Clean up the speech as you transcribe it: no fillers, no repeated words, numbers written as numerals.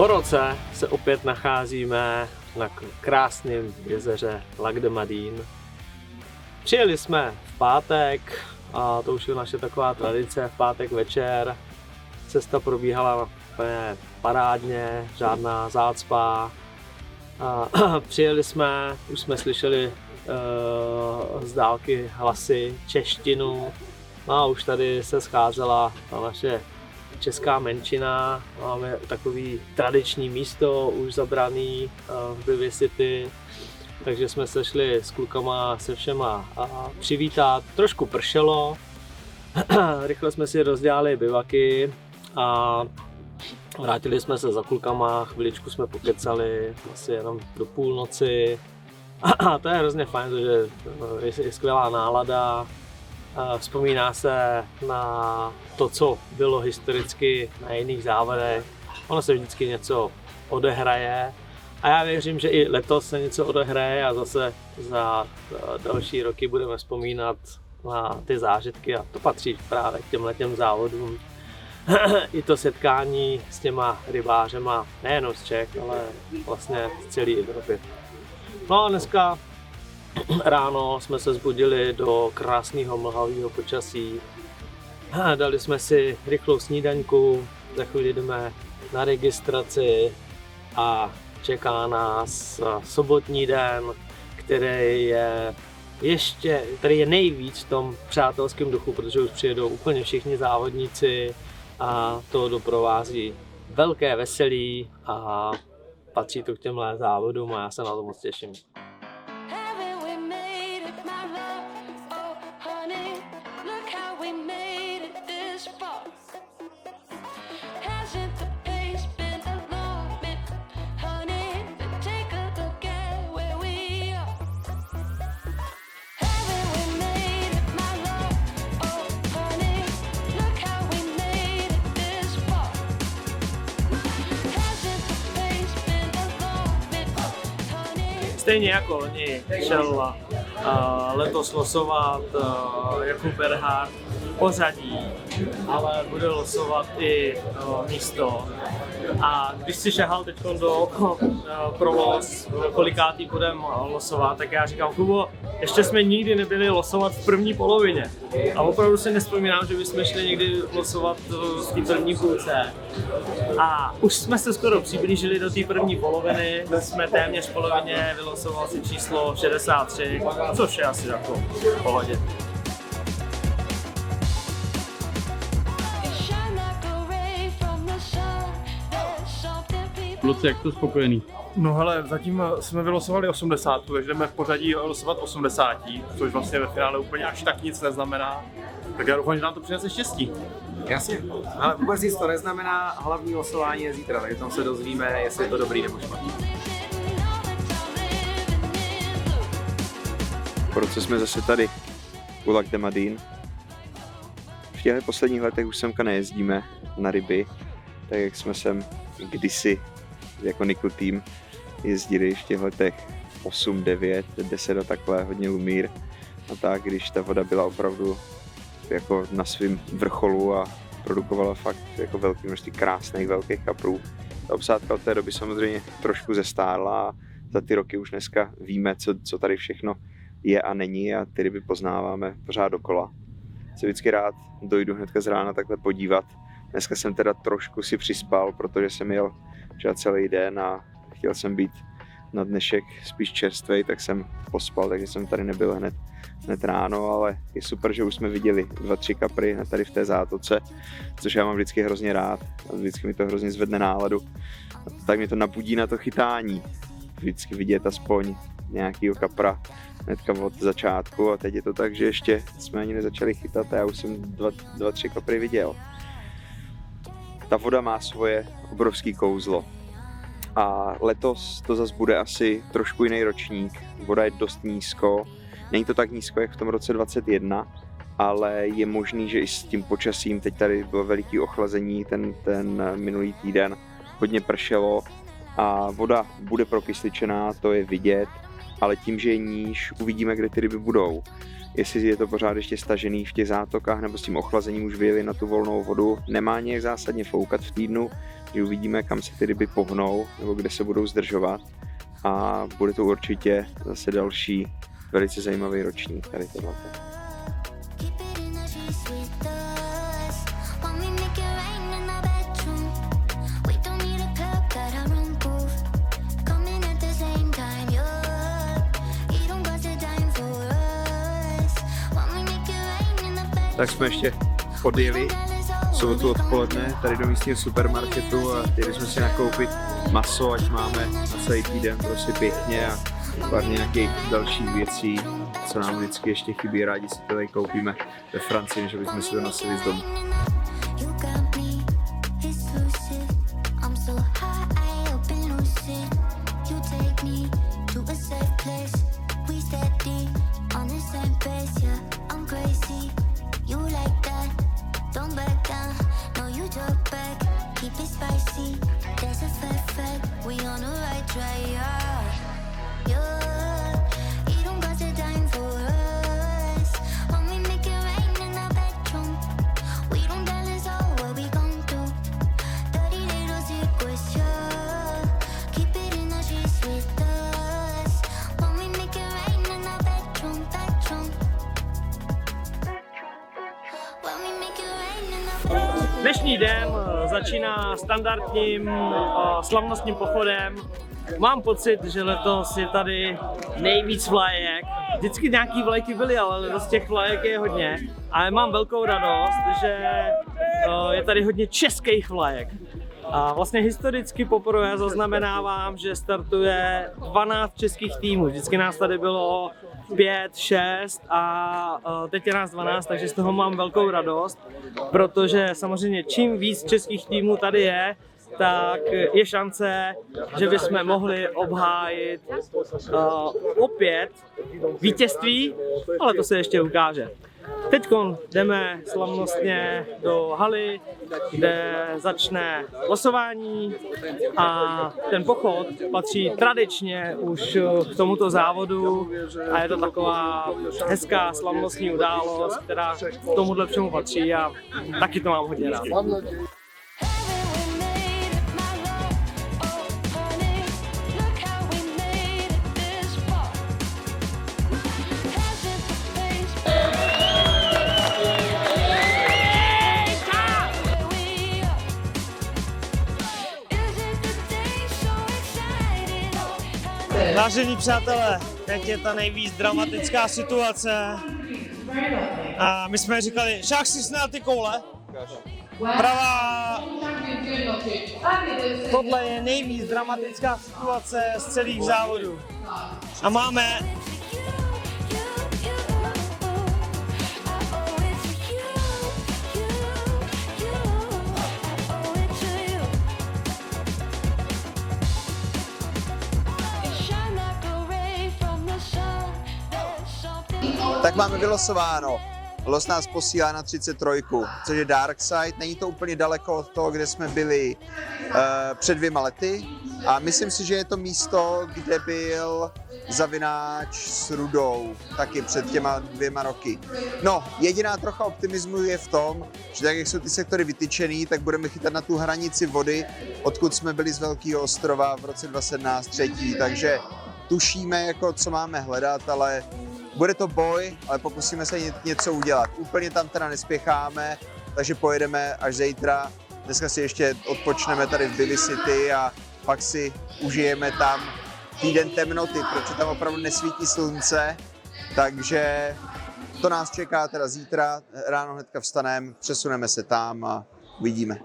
Po roce se opět nacházíme na krásném jezeře Lac de Madine. Přijeli jsme v pátek a to už je naše taková tradice, v pátek večer. Cesta probíhala úplně parádně, žádná zácpa. Přijeli jsme, už jsme slyšeli z dálky hlasy, češtinu. A už tady se scházela ta naše česká menšina. Máme takový tradiční místo, už zabraný v Bivy City. Takže jsme se šli s klukama se všema přivítat. Trošku pršelo, rychle jsme si rozdělali bivaky a vrátili jsme se za klukama, chviličku jsme pokecali, asi jenom do půlnoci. A to je hrozně fajn, protože je skvělá nálada. Vzpomíná se na to, co bylo historicky na jiných závodech. Ono se vždycky něco odehraje. A já věřím, že i letos se něco odehraje a zase za další roky budeme vzpomínat na ty zážitky a to patří právě k těmhletěm závodům. I to setkání s těma rybářema, nejenom z Čech, ale vlastně z celé Evropy. No a dneska ráno jsme se zbudili do krásného mlhavého počasí. Dali jsme si rychlou snídaňku, za chvíli jdeme na registraci a čeká nás sobotní den, který je nejvíc v tom přátelském duchu, protože už přijedou úplně všichni závodníci a to doprovází velké veselí a patří to k těmhle závodům a já se na to moc těším. Stejně jako loni šel letos losovat Jakub Ehrhardt pořadí, ale bude losovat i místo. A když si šahal teď do prolos, kolikátý budeme losovat, tak já říkám, Kubo, ještě jsme nikdy nebyli losovat v první polovině. A opravdu si nevzpomínám, že bychom šli někdy losovat v té první půlce. A už jsme se skoro přiblížili do té první poloviny, jsme téměř v polovině, vylosoval si číslo 63, což je asi jako v pohodě. Kluci, jak to spokojený? No hele, zatím jsme vylosovali 80, takže jdeme v pořadí losovat 80, což vlastně ve finále úplně až tak nic neznamená. Tak já doufám, že nám to přinese štěstí. Jasně, ale vůbec nic to neznamená, hlavní losování je zítra, takže tam se dozvíme, jestli je to dobrý nebo špatný. Po roce jsme zase tady u Lac de Madine. V těchto posledních letech už semka nejezdíme na ryby, tak jak jsme sem kdysi jako Nikl tým jezdili v těch letech 8, 9, 10 a takhle, hodně umír. A tak, když ta voda byla opravdu jako na svém vrcholu a produkovala fakt jako velké množství krásných velkých kaprů. Ta obsádka od té doby samozřejmě trošku zestárla a za ty roky už dneska víme, co tady všechno je a není a ty ryby poznáváme pořád dokola. Se vždycky rád dojdu hnedka z rána takhle podívat. Dneska jsem teda trošku si přispal, protože jsem jel včera celý den a chtěl jsem být na dnešek spíš čerstvej, tak jsem pospal, takže jsem tady nebyl hned ráno, ale je super, že už jsme viděli 2-3 kapry tady v té zátoce, což já mám vždycky hrozně rád a vždycky mi to hrozně zvedne náladu. A tak mě to nabudí na to chytání. Vždycky vidět aspoň nějakýho kapra hnedka od začátku a teď je to tak, že ještě jsme ani nezačali chytat a já už jsem 2-3 kapry viděl. Ta voda má svoje obrovský kouzlo. A letos to zase bude asi trošku jiný ročník. Voda je dost nízko. Není to tak nízko, jak v tom roce 2021, ale je možný, že i s tím počasím, teď tady bylo veliký ochlazení ten minulý týden, hodně pršelo a voda bude prokysličená, to je vidět. ale tím, že je níž, uvidíme, kde ty ryby budou. Jestli je to pořád ještě stažený v těch zátokách, nebo s tím ochlazením už vyjeli na tu volnou vodu. Nemá nějak zásadně foukat v týdnu, že uvidíme, kam se ty ryby pohnou, nebo kde se budou zdržovat. A bude to určitě zase další velice zajímavý ročník tady tohle. Tak jsme ještě odjeli sobotu odpoledne tady do místního supermarketu a chtěli jsme si nakoupit maso, ať máme na celý týden prostě pěkně a pár nějakých dalších věcí, co nám vždycky ještě chybí, rádi si to tady koupíme ve Francii, že bychom si to nosili z domu. Dnešní den začíná standardním slavnostním pochodem. Mám pocit, že letos je tady nejvíc vlajek. Vždycky nějaký vlajky byly, ale letos těch vlajek je hodně. Ale mám velkou radost, že je tady hodně českých vlajek. A vlastně historicky poprvé zaznamenávám, že startuje 12 českých týmů. Vždycky nás tady bylo 5, 6 a teď je nás 12, takže z toho mám velkou radost, protože samozřejmě čím víc českých týmů tady je, tak je šance, že bychom mohli obhájit opět vítězství, ale to se ještě ukáže. Teď jdeme slavnostně do haly, kde začne losování a ten pochod patří tradičně už k tomuto závodu a je to taková hezká slavnostní událost, která k tomuhle všemu patří a taky to mám hodně rád. Vážení přátelé, teď je ta nejvíc dramatická situace a my jsme říkali, šák si snad ty koule. Pravá, tohle je nejvíc dramatická situace z celých závodů a máme Tak máme vylosováno. Los nás posílá na 33, což je Dark Side. Není to úplně daleko od toho, kde jsme byli před 2 lety. A myslím si, že je to místo, kde byl Zavináč s Rudou taky před těma 2 roky. No, jediná trocha optimismu je v tom, že tak jak jsou ty sektory vytyčený, tak budeme chytat na tu hranici vody, odkud jsme byli z Velkého ostrova v roce 2017 třetí. Takže tušíme, jako, co máme hledat, ale bude to boj, ale pokusíme se něco udělat. Úplně tam teda nespěcháme, takže pojedeme až zítra. Dneska si ještě odpočneme tady v Billy City a pak si užijeme tam týden temnoty, protože tam opravdu nesvítí slunce. Takže to nás čeká teda zítra, ráno hnedka vstaneme, přesuneme se tam a uvidíme.